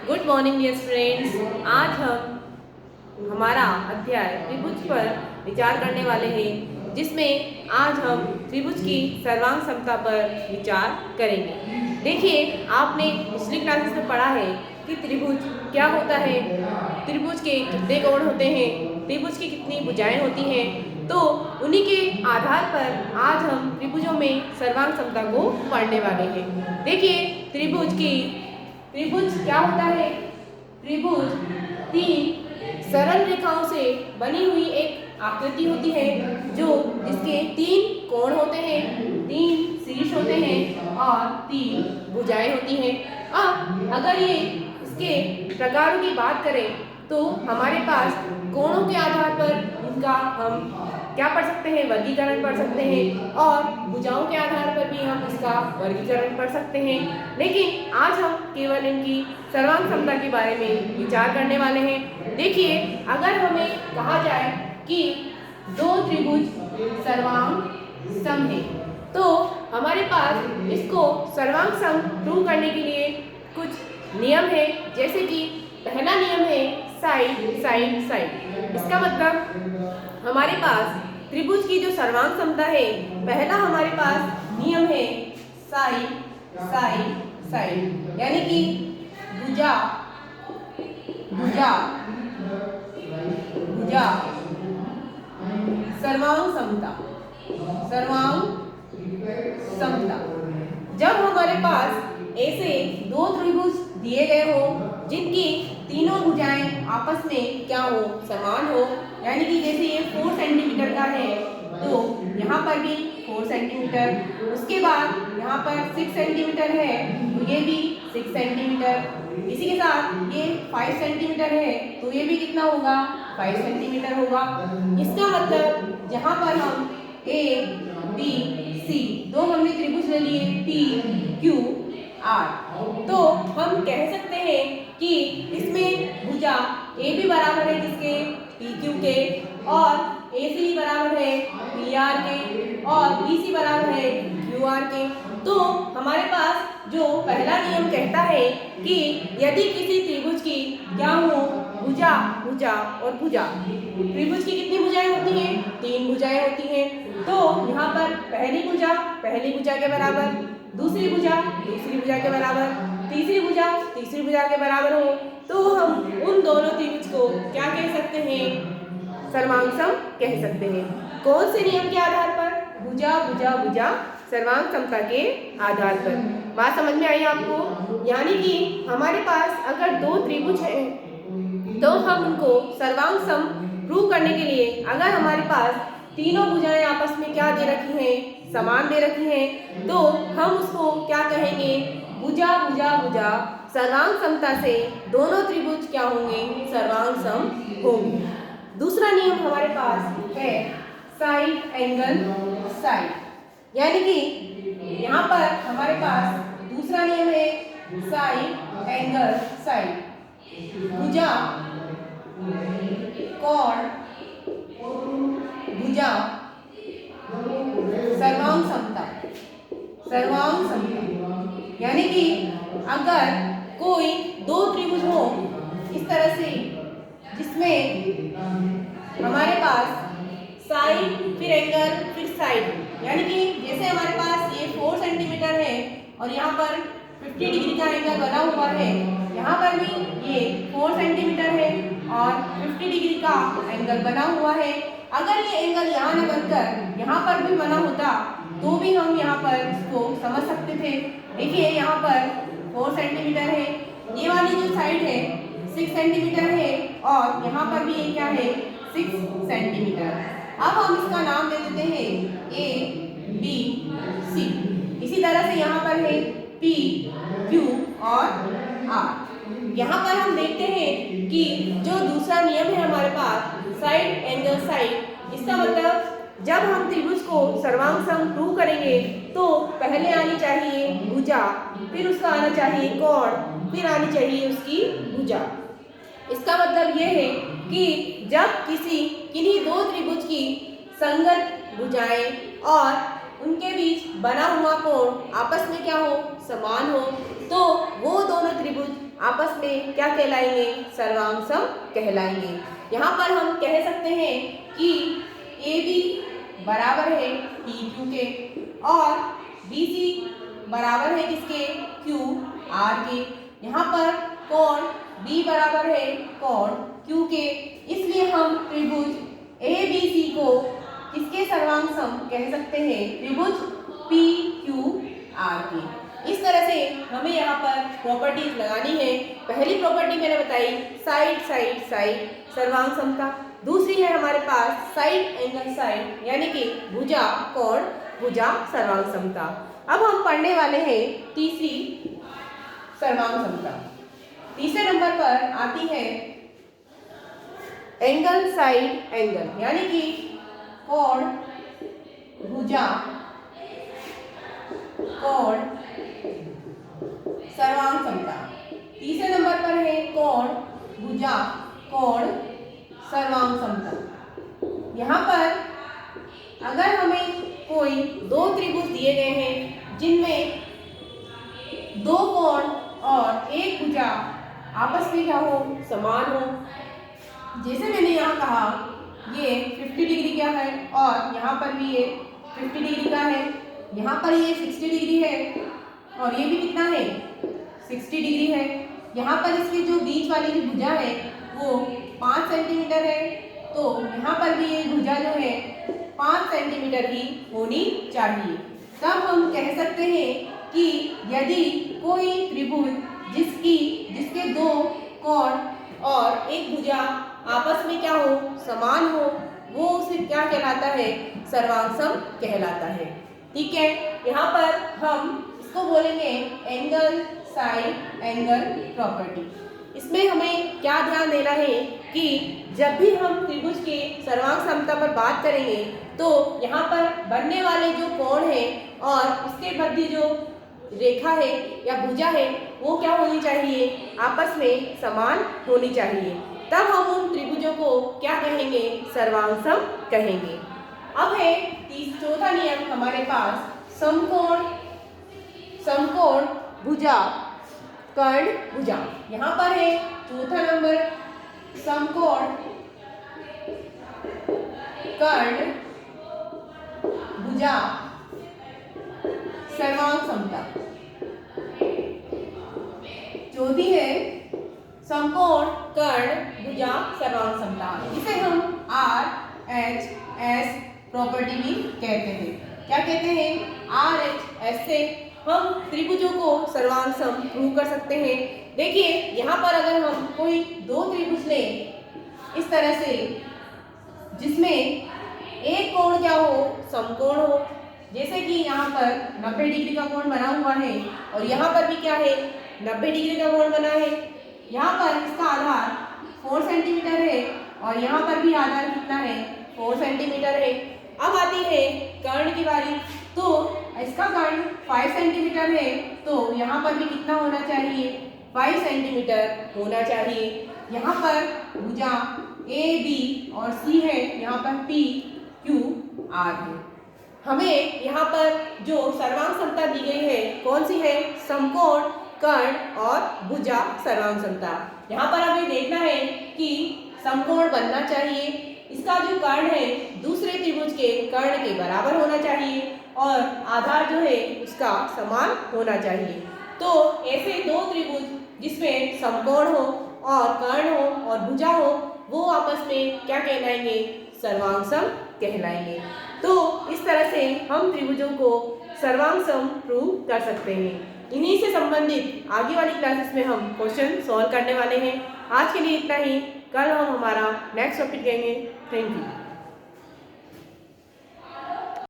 Good morning dear friends. आज हम हमारा अध्याय त्रिभुज पर विचार करने वाले हैं, जिसमें आज हम त्रिभुज की सर्वांग समता पर विचार करेंगे। देखिए, आपने पिछली क्लासेस में पढ़ा है कि त्रिभुज क्या होता है, त्रिभुज के कितने कोण होते हैं, त्रिभुज की कितनी भुजाएं होती हैं। तो उन्हीं के आधार पर आज हम त्रिभुजों में सर्वांग समता को पढ़ने वाले हैं। देखिए, त्रिभुज क्या होता है? त्रिभुज तीन सरल रेखाओं से बनी हुई एक आकृति होती है, जो जिसके तीन कोण होते हैं, तीन शीर्ष होते हैं और तीन भुजाएं होती हैं। अब अगर ये इसके प्रकारों की बात करें तो हमारे पास कोणों के आधार पर इनका हम क्या पढ़ सकते हैं, वर्गीकरण पढ़ सकते हैं, और भुजाओं के आधार पर भी हम इसका वर्गीकरण पढ़ सकते हैं। लेकिन आज हम केवल इनकी सर्वांग समता के बारे में विचार करने वाले हैं। देखिए, अगर हमें कहा जाए कि दो त्रिभुज सर्वांग सम है, तो हमारे पास इसको सर्वांग सम प्रूव करने के लिए कुछ नियम है। जैसे कि पहला नियम है साइड साइड साइड। इसका मतलब हमारे पास त्रिभुज की जो सर्वांग समता है, पहला हमारे पास नियम है साइड साइड साइड, यानी कि भुजा भुजा भुजा सर्वांग समता, सर्वांग समता। जब हमारे पास ऐसे दो त्रिभुज दिए गए हो जिनकी तीनों भुजाएं आपस में क्या हो, समान हो, यानी कि जैसे ये 4 सेंटीमीटर का है तो यहाँ पर भी 4 सेंटीमीटर, उसके बाद यहाँ पर 6 सेंटीमीटर है तो ये भी 6 सेंटीमीटर, इसी के साथ ये 5 सेंटीमीटर है तो ये भी कितना होगा, 5 सेंटीमीटर होगा। इसका मतलब यहाँ पर हम ए बी सी दो हमने त्रिभुज ले लिए पी क्यू आर, तो हम कह सकते हैं कि इसमें भुजा ए बी बराबर है किसके, पी क्यू के, और ए सी बराबर है पी आर के, और बी सी बराबर है क्यू आर के। तो हमारे पास जो पहला नियम कहता है कि यदि किसी त्रिभुज की क्या हो, भुजा भुजा और भुजा, त्रिभुज की कितनी भुजाएं होती हैं, 3 भुजाएं होती हैं। तो यहाँ पर पहली भुजा के बराबर, दूसरी भुजा दूसरी भुजा के बराबर, तीसरी भुजा के बराबर हो, तो हम उन दोनों त्रिभुज को क्या कह सकते हैं, सर्वांग सम कह सकते हैं। कौन से नियम के आधार पर? भुजा भुजा भुजा सर्वांग समता के आधार पर। बात समझ में आई आपको? यानी कि हमारे पास अगर दो त्रिभुज हैं तो हम उनको सर्वांग सम प्रूव करने के लिए अगर हमारे पास तीनों भुजाएं आपस में क्या दे रखी हैं, समान दे रखी हैं, तो हम उसको क्या कहेंगे, भुजा भुजा भुजा सर्वांग समता से दोनों त्रिभुज क्या होंगे, सर्वांग सम होंगे। दूसरा नियम हमारे पास है साइड एंगल साइड, यानी कि यहाँ पर हमारे पास दूसरा नियम है साइड एंगल साइड। भुजा कोण भुजा सर्वांग समता, सर्वांग समता, यानी कि अगर कोई दो त्रिभुज हो इस तरह से जिसमें हमारे पास साइड फिर एंगल फिर साइड, यानी कि जैसे हमारे पास ये 4 सेंटीमीटर है और यहाँ पर 50 डिग्री का एंगल बना हुआ है, यहाँ पर भी ये 4 सेंटीमीटर है और 50 डिग्री का एंगल बना हुआ है। अगर ये एंगल यहाँ न बनकर यहाँ पर भी बना होता तो भी हम यहाँ पर इसको समझ सकते थे। देखिए, यहाँ पर 4 सेंटीमीटर है, ये वाली जो साइड है 6 सेंटीमीटर है, और यहाँ पर भी ये क्या है, 6 सेंटीमीटर। अब हम इसका नाम दे देते हैं ए बी सी। इसी तरह से यहाँ पर है पी क्यू और आर। यहाँ पर हम देखते हैं कि जो दूसरा नियम है हमारे पास साइड एंगल साइड, इसका मतलब जब हम त्रिभुज को सर्वांग सम प्रूव करेंगे तो पहले आनी चाहिए भुजा, फिर उसका आना चाहिए कोण, फिर आनी चाहिए उसकी भुजा। इसका मतलब यह है कि जब किन्हीं दो त्रिभुज की संगत भुजाएं और उनके बीच बना हुआ कोण आपस में क्या हो, समान हो, तो वो दोनों त्रिभुज आपस में क्या कहलाएंगे? सर्वांग सम कहलाएंगे। यहाँ पर हम कह सकते हैं कि AB बराबर है PQ के और BC बराबर है किसके? QR के। यहाँ पर कोण B बराबर है कोण Q के। इसलिए हम त्रिभुज ABC को किसके सर्वांग सम कह सकते हैं? त्रिभुज PQR के। इस तरह से हमें यहाँ पर प्रॉपर्टीज लगानी है। पहली प्रॉपर्टी मैंने बताई साइड साइड साइड सर्वांग समता। दूसरी है हमारे पास साइड एंगल साइड यानी कि भुजा कोण भुजा सर्वांग समता। अब हम पढ़ने वाले हैं तीसरी सर्वांग समता। तीसरे नंबर पर आती है एंगल साइड एंगल यानी कि कोण भुजा कोण सर्वांग समता। तीसरे नंबर पर है कोण भुजा कोण सर्वांग समता। यहाँ पर अगर हमें कोई दो त्रिभुज दिए गए हैं जिनमें दो कोण और एक भुजा आपस में क्या हो? समान हो। जैसे मैंने यहाँ कहा ये 50 डिग्री का है और यहाँ पर भी ये 50 डिग्री का है। यहाँ पर ये 60 डिग्री है और ये भी कितना है? 60 डिग्री है। यहाँ पर इसके जो बीच वाली जो भुजा है वो 5 सेंटीमीटर है, तो यहाँ पर भी ये भुजा जो है 5 सेंटीमीटर ही होनी चाहिए। तब हम कह सकते हैं कि यदि कोई त्रिभुज जिसके दो कोण और एक भुजा आपस में क्या हो? समान हो, वो उसे क्या कहलाता है? सर्वांग सम कहलाता है। ठीक है, यहाँ पर हम इसको बोलेंगे एंगल साइड एंगल प्रॉपर्टी। इसमें हमें क्या ध्यान देना है कि जब भी हम त्रिभुज के सर्वांग समता पर बात करेंगे तो यहाँ पर बनने वाले जो कोण है और उसके मध्य जो रेखा है या भुजा है वो क्या होनी चाहिए? आपस में समान होनी चाहिए। तब हम उन त्रिभुजों को क्या कहेंगे? सर्वांग सम कहेंगे। अब है चौथा नियम हमारे पास समकोण भुजा कर्ण भुजा। यहाँ पर है चौथा नंबर समकोण कर्ण भुजा सर्वांग समता। चौथी है समकोण कर्ण भुजा सर्वांग समता, जिसे हम RHS प्रॉपर्टी भी कहते हैं। क्या कहते हैं? RHS से हम त्रिभुजों को सर्वांग सम प्रूव कर सकते हैं। देखिए यहाँ पर अगर हम कोई दो त्रिभुज लें इस तरह से जिसमें एक कोण क्या हो? समकोण हो। जैसे कि यहाँ पर 90 डिग्री का कोण बना हुआ है और यहाँ पर भी क्या है? 90 डिग्री का कोण बना है। यहाँ पर इसका आधार 4 सेंटीमीटर है और यहाँ पर भी आधार कितना है? 4 सेंटीमीटर है। अब आती है कर्ण की बारी, तो इसका कर्ण 5 सेंटीमीटर है, तो यहाँ पर भी कितना होना चाहिए? 5 सेंटीमीटर होना चाहिए। यहाँ पर भुजा AB और C है, यहाँ पर PQR है। हमें यहाँ पर जो सर्वांग समता दी गई है कौन सी है? समकोण कर्ण और भुजा सर्वांग समता। यहाँ पर हमें देखना है कि समकोण बनना चाहिए, इसका जो कर्ण है दूसरे त्रिभुज के कर्ण के बराबर होना चाहिए और आधार जो है उसका समान होना चाहिए। तो ऐसे दो त्रिभुज जिसमें समकोण हो और कर्ण हो और भुजा हो वो आपस में क्या कहलाएंगे? सर्वांग सम कहलाएंगे। तो इस तरह से हम त्रिभुजों को सर्वांग सम प्रूव कर सकते हैं। इन्हीं से संबंधित आगे वाली क्लासेस में हम क्वेश्चन सॉल्व करने वाले हैं। आज के लिए इतना ही। कल हम हमारा नेक्स्ट टॉपिक लेंगे। Thank you.